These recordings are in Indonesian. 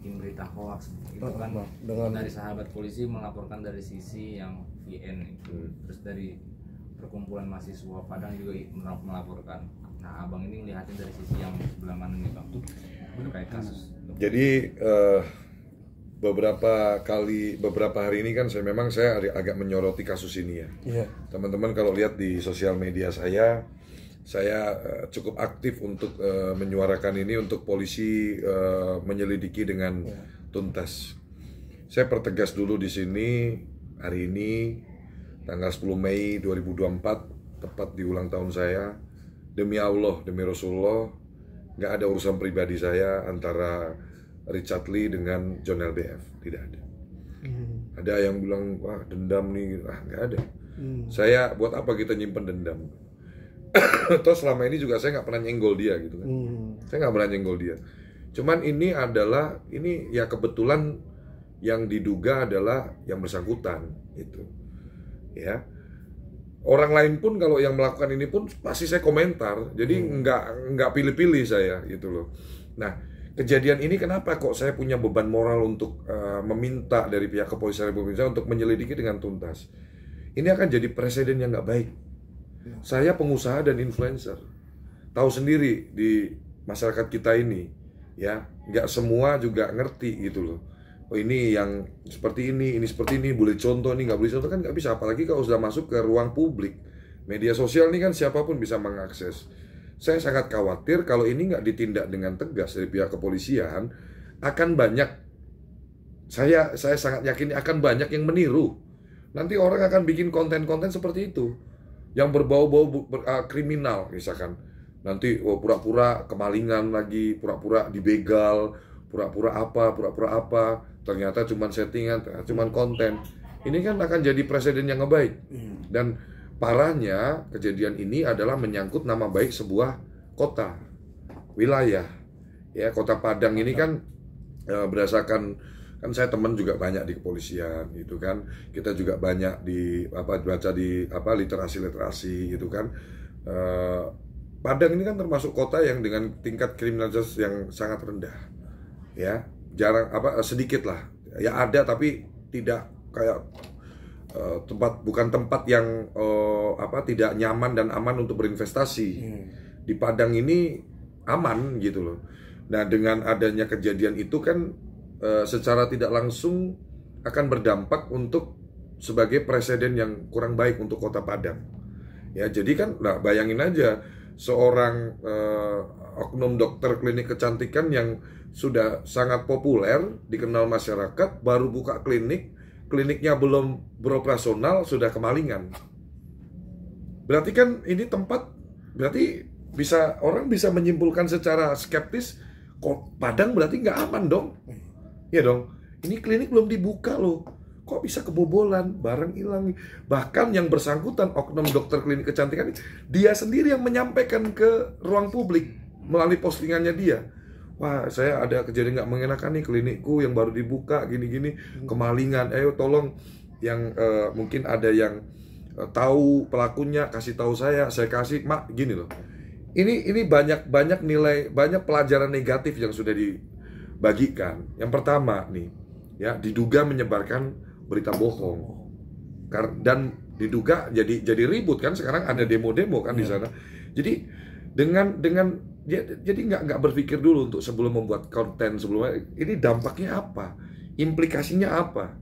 bikin berita hoax itu kan dari sahabat polisi melaporkan dari sisi yang VN itu, terus dari perkumpulan mahasiswa Padang juga melaporkan. Nah, abang ini ngeliatin dari sisi yang sebelah mana nih bang terkait kasus? Jadi beberapa hari ini kan saya agak menyoroti kasus ini ya. Teman-teman kalau lihat di sosial media saya cukup aktif untuk menyuarakan ini untuk polisi menyelidiki dengan tuntas. Saya pertegas dulu di sini hari ini tanggal 10 Mei 2024 tepat di ulang tahun saya. Demi Allah, demi Rasulullah, nggak ada urusan pribadi saya antara Richard Lee dengan John LBF, tidak ada. Ada yang bilang wah dendam nih, nggak ada. Saya buat apa kita nyimpen dendam? Toh selama ini juga saya nggak pernah nyenggol dia gitu kan. Saya nggak pernah nyenggol dia. Cuman ini ya kebetulan yang diduga adalah yang bersangkutan itu. Ya. Orang lain pun kalau yang melakukan ini pun pasti saya komentar. Jadi nggak pilih-pilih saya gitu loh. Nah, kejadian ini kenapa kok saya punya beban moral untuk meminta dari pihak kepolisian Republik Indonesia untuk menyelidiki dengan tuntas. Ini akan jadi presiden yang nggak baik. Saya pengusaha dan influencer, tahu sendiri di masyarakat kita ini, ya nggak semua juga ngerti gitu loh. Oh ini yang seperti ini seperti ini, boleh contoh nih, nggak boleh contoh kan nggak bisa. Apalagi kalau sudah masuk ke ruang publik, media sosial ini kan siapapun bisa mengakses. Saya sangat khawatir kalau ini nggak ditindak dengan tegas dari pihak kepolisian, akan banyak. Saya sangat yakin akan banyak yang meniru. Nanti orang akan bikin konten-konten seperti itu. Yang berbau-bau kriminal misalkan. Nanti pura-pura kemalingan lagi, pura-pura dibegal, pura-pura apa, ternyata cuma settingan, cuma konten. Ini kan akan jadi presiden yang ngebaik. Dan parahnya kejadian ini adalah menyangkut nama baik sebuah kota, wilayah. Ya, Kota Padang ini kan berdasarkan kan saya teman juga banyak di kepolisian gitu kan, kita juga banyak baca di literasi gitu kan. Padang ini kan termasuk kota yang dengan tingkat kriminalitas yang sangat rendah, ya jarang sedikit lah ya ada, tapi tidak kayak bukan tempat yang tidak nyaman dan aman untuk berinvestasi. Di Padang ini aman gitu loh. Nah dengan adanya kejadian itu kan secara tidak langsung akan berdampak untuk sebagai presiden yang kurang baik untuk Kota Padang. Ya, jadi kan, nah bayangin aja seorang oknum dokter klinik kecantikan yang sudah sangat populer, dikenal masyarakat, baru buka kliniknya belum beroperasional sudah kemalingan. Berarti kan ini tempat, berarti orang bisa menyimpulkan secara skeptis, kok Padang berarti nggak aman dong. Ya dong, ini klinik belum dibuka loh. Kok bisa kebobolan, barang hilang. Bahkan yang bersangkutan, oknum dokter klinik kecantikan, dia sendiri yang menyampaikan ke ruang publik melalui postingannya dia. Wah, saya ada kejadian nggak mengenakan nih, klinikku yang baru dibuka, gini-gini, kemalingan. Ayo tolong yang mungkin ada yang tahu pelakunya, kasih tahu saya kasih, mak, gini loh. Ini banyak nilai, banyak pelajaran negatif yang sudah bagikan. Yang pertama nih, ya diduga menyebarkan berita bohong, dan diduga jadi ribut kan, sekarang ada demo-demo kan di sana. Jadi jadi nggak berpikir dulu untuk sebelum membuat konten sebelumnya, ini dampaknya apa, implikasinya apa,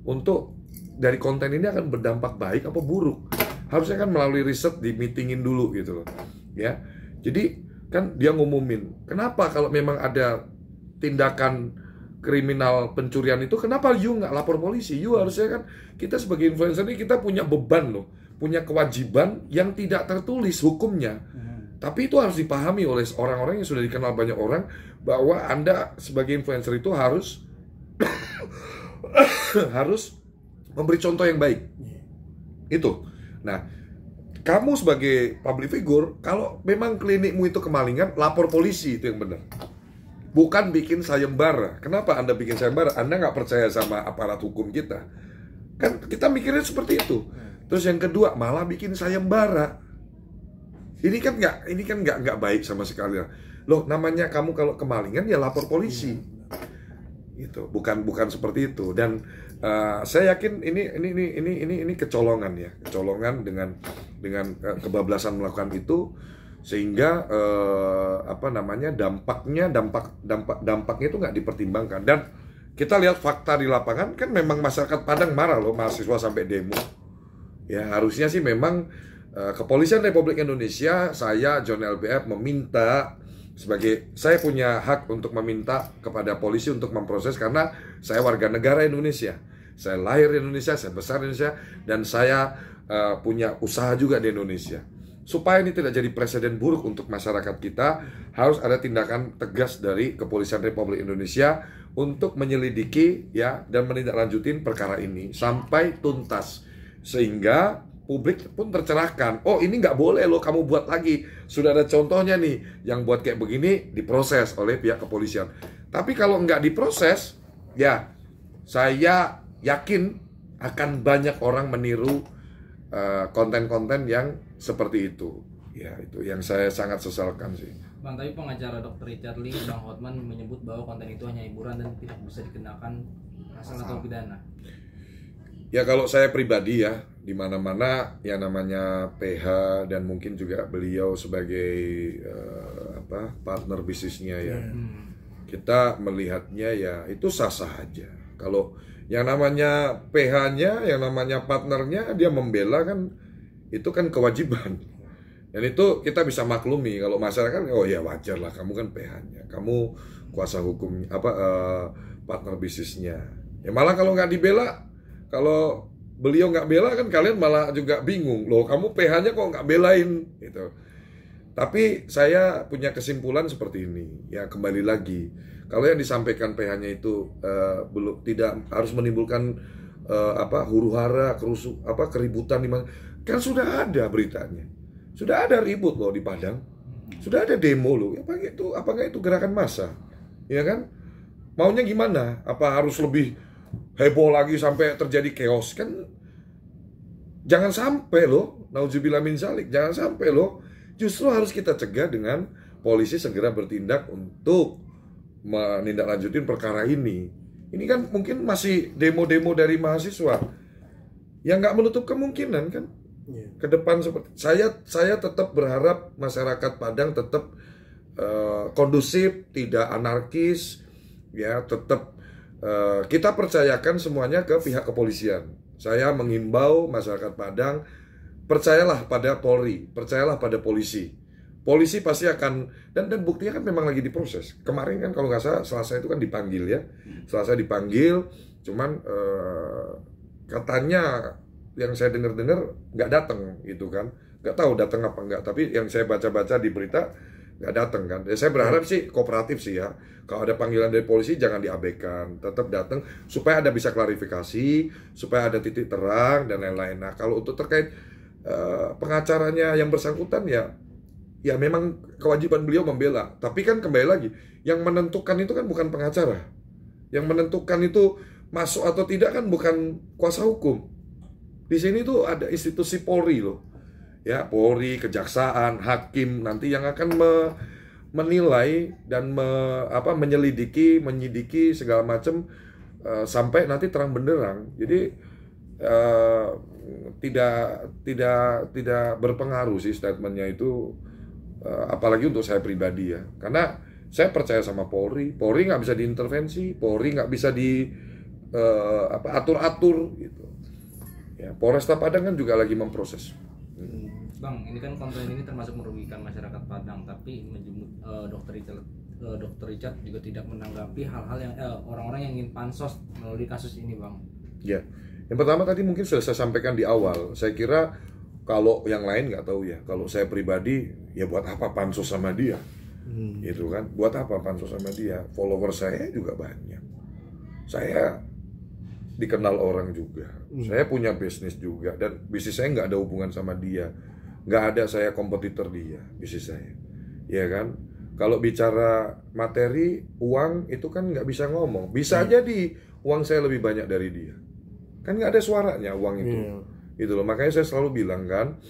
untuk dari konten ini akan berdampak baik apa buruk. Harusnya kan melalui riset di meetingin dulu gitu loh, ya. Jadi kan dia ngumumin, kenapa kalau memang ada tindakan kriminal pencurian itu, kenapa you nggak lapor polisi? You harusnya kan, kita sebagai influencer ini kita punya beban loh, punya kewajiban yang tidak tertulis hukumnya. Tapi itu harus dipahami oleh orang-orang yang sudah dikenal banyak orang, bahwa Anda sebagai influencer itu harus harus memberi contoh yang baik. Itu. Nah, kamu sebagai public figure, kalau memang klinikmu itu kemalingan, lapor polisi, itu yang benar. Bukan bikin sayembara. Kenapa Anda bikin sayembara? Anda nggak percaya sama aparat hukum kita. Kan kita mikirnya seperti itu. Terus yang kedua, malah bikin sayembara. Ini kan nggak baik sama sekali. Loh, namanya kamu kalau kemalingan ya lapor polisi. gitu. Bukan seperti itu. Dan saya yakin ini kecolongan ya, kecolongan dengan kebablasan melakukan itu, sehingga dampaknya itu nggak dipertimbangkan. Dan kita lihat fakta di lapangan kan memang masyarakat Padang marah loh, mahasiswa sampai demo. Ya harusnya sih memang Kepolisian Republik Indonesia, saya John LBF meminta, saya punya hak untuk meminta kepada polisi untuk memproses, karena saya warga negara Indonesia. Saya lahir di Indonesia, saya besar di Indonesia, dan saya punya usaha juga di Indonesia. Supaya ini tidak jadi presiden buruk untuk masyarakat kita, harus ada tindakan tegas dari Kepolisian Republik Indonesia untuk menyelidiki ya dan menindaklanjutin perkara ini sampai tuntas, sehingga publik pun tercerahkan. Oh, ini nggak boleh loh kamu buat lagi. Sudah ada contohnya nih, yang buat kayak begini diproses oleh pihak kepolisian. Tapi kalau nggak diproses, ya saya yakin akan banyak orang meniru konten-konten yang seperti itu. Ya, itu yang saya sangat sesalkan sih. Bang, tapi pengacara Dr. Richard Lee, Bang Hotman, menyebut bahwa konten itu hanya hiburan dan tidak bisa dikenakan pasal atau pidana. Ya kalau saya pribadi ya, di mana-mana yang namanya PH dan mungkin juga beliau sebagai partner bisnisnya ya, kita melihatnya ya itu sah-sah aja. Kalau yang namanya PH-nya, yang namanya partnernya dia membela kan, itu kan kewajiban. Dan itu kita bisa maklumi kalau masyarakat, oh ya wajar lah, kamu kan PH-nya, kamu kuasa hukum partner bisnisnya. Ya malah kalau nggak dibela, kalau beliau nggak bela kan kalian malah juga bingung, loh kamu PH-nya kok nggak belain gitu. Tapi saya punya kesimpulan seperti ini, ya kembali lagi, kalau yang disampaikan PH-nya itu belum, tidak harus menimbulkan huru-hara, keributan di mana, kan sudah ada beritanya, sudah ada ribut loh di Padang, sudah ada demo loh, apakah itu gerakan massa, ya kan? Maunya gimana? Apa harus lebih heboh lagi sampai terjadi chaos? Kan jangan sampai loh, nauzubillah min zalik, jangan sampai loh. Justru harus kita cegah dengan polisi segera bertindak untuk menindaklanjutin perkara ini. Ini kan mungkin masih demo-demo dari mahasiswa, yang nggak menutup kemungkinan kan ke depan seperti saya tetap berharap masyarakat Padang tetap kondusif, tidak anarkis, ya tetap kita percayakan semuanya ke pihak kepolisian. Saya mengimbau masyarakat Padang, percayalah pada Polri, percayalah pada polisi. Polisi pasti akan, dan buktinya kan memang lagi diproses. Kemarin kan kalau nggak salah Selasa itu kan dipanggil ya, Selasa dipanggil, cuman katanya yang saya dengar nggak datang gitu kan, nggak tahu datang apa nggak. Tapi yang saya baca-baca di berita nggak datang kan. Saya berharap sih kooperatif sih ya. Kalau ada panggilan dari polisi jangan diabaikan, tetap datang supaya ada bisa klarifikasi, supaya ada titik terang dan lain-lain. Nah kalau untuk terkait pengacaranya yang bersangkutan ya memang kewajiban beliau membela. Tapi kan kembali lagi, yang menentukan itu kan bukan pengacara. Yang menentukan itu masuk atau tidak kan bukan kuasa hukum. Di sini tuh ada institusi Polri loh. Ya, Polri, kejaksaan, hakim nanti yang akan menilai dan menyelidiki, menyidiki segala macam sampai nanti terang benderang. Jadi tidak berpengaruh sih statementnya itu, apalagi untuk saya pribadi ya, karena saya percaya sama Polri. Polri nggak bisa diintervensi, Polri nggak bisa atur-atur gitu. Ya, Polresta Padang kan juga lagi memproses. Bang, ini kan konten ini termasuk merugikan masyarakat Padang, tapi Dr. Richard juga tidak menanggapi hal-hal yang orang-orang yang ingin pansos melalui kasus ini, Bang. Ya, yang pertama tadi mungkin sudah saya sampaikan di awal. Saya kira kalau yang lain nggak tahu ya. Kalau saya pribadi, ya buat apa pansos sama dia? Gitu kan? Buat apa pansos sama dia? Follower saya juga banyak. Saya dikenal orang juga. Saya punya bisnis juga, dan bisnis saya nggak ada hubungan sama dia. Nggak ada saya kompetitor dia, bisnis saya. Ya kan? Kalau bicara materi, uang itu kan nggak bisa ngomong. Bisa jadi uang saya lebih banyak dari dia. Kan nggak ada suaranya uang itu. Gitu loh. Makanya saya selalu bilang kan,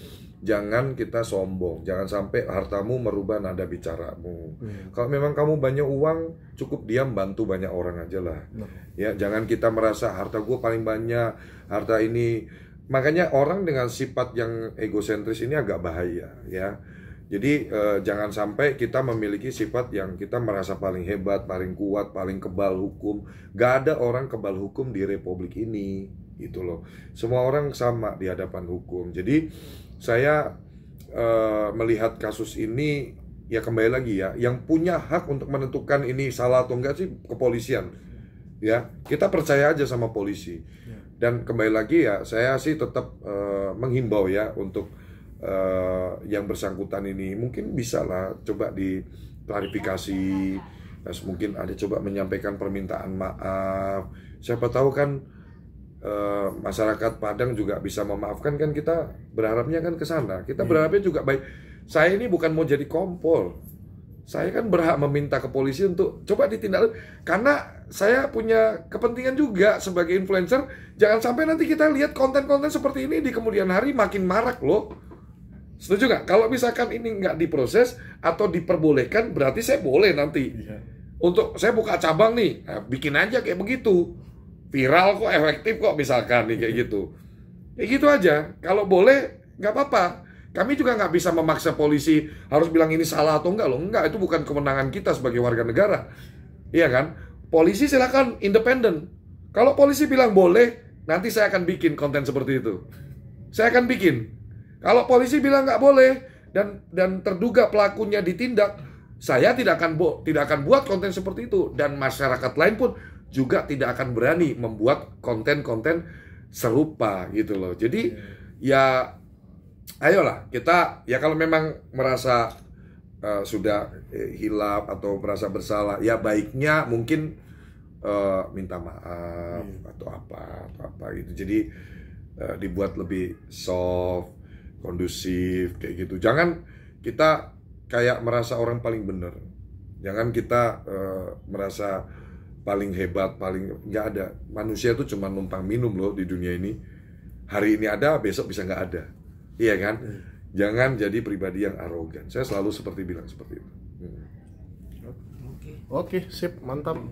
jangan kita sombong, jangan sampai hartamu merubah nada bicaramu. Kalau memang kamu banyak uang, cukup diam bantu banyak orang aja lah. Ya, jangan kita merasa harta gue paling banyak, harta ini. Makanya orang dengan sifat yang egosentris ini agak bahaya, ya. Jadi jangan sampai kita memiliki sifat yang kita merasa paling hebat, paling kuat, paling kebal hukum. Gak ada orang kebal hukum di republik ini, gitu loh. Semua orang sama di hadapan hukum. Jadi saya melihat kasus ini, ya kembali lagi ya, yang punya hak untuk menentukan ini salah atau enggak sih kepolisian. Ya, kita percaya aja sama polisi. Dan kembali lagi ya, saya sih tetap menghimbau ya untuk yang bersangkutan ini mungkin bisa lah coba diklarifikasi, mungkin ada coba menyampaikan permintaan maaf. Siapa tahu kan masyarakat Padang juga bisa memaafkan, kan kita berharapnya kan ke sana. Kita berharapnya juga baik. Saya ini bukan mau jadi kompol. Saya kan berhak meminta ke polisi untuk coba ditindak, karena saya punya kepentingan juga sebagai influencer. Jangan sampai nanti kita lihat konten-konten seperti ini di kemudian hari makin marak loh. Setuju nggak? Kalau misalkan ini nggak diproses atau diperbolehkan, berarti saya boleh nanti untuk saya buka cabang nih, bikin aja kayak begitu, viral kok, efektif kok, misalkan nih kayak gitu. Kayak gitu aja. Kalau boleh nggak apa-apa. Kami juga nggak bisa memaksa polisi harus bilang ini salah atau enggak loh. Enggak, itu bukan kewenangan kita sebagai warga negara. Iya kan? Polisi silakan independen. Kalau polisi bilang boleh, nanti saya akan bikin konten seperti itu. Saya akan bikin. Kalau polisi bilang nggak boleh dan terduga pelakunya ditindak, saya tidak akan buat konten seperti itu, dan masyarakat lain pun juga tidak akan berani membuat konten-konten serupa gitu loh. Jadi ya ayolah kita, ya kalau memang merasa sudah hilaf atau merasa bersalah, ya baiknya mungkin minta maaf atau apa gitu. Jadi dibuat lebih soft, kondusif kayak gitu. Jangan kita kayak merasa orang paling benar. Jangan kita merasa paling hebat, paling nggak ada. Manusia itu cuma numpang minum loh di dunia ini. Hari ini ada, besok bisa nggak ada. Iya kan? Jangan jadi pribadi yang arogan. Saya selalu bilang seperti itu. Oke, sip, mantap.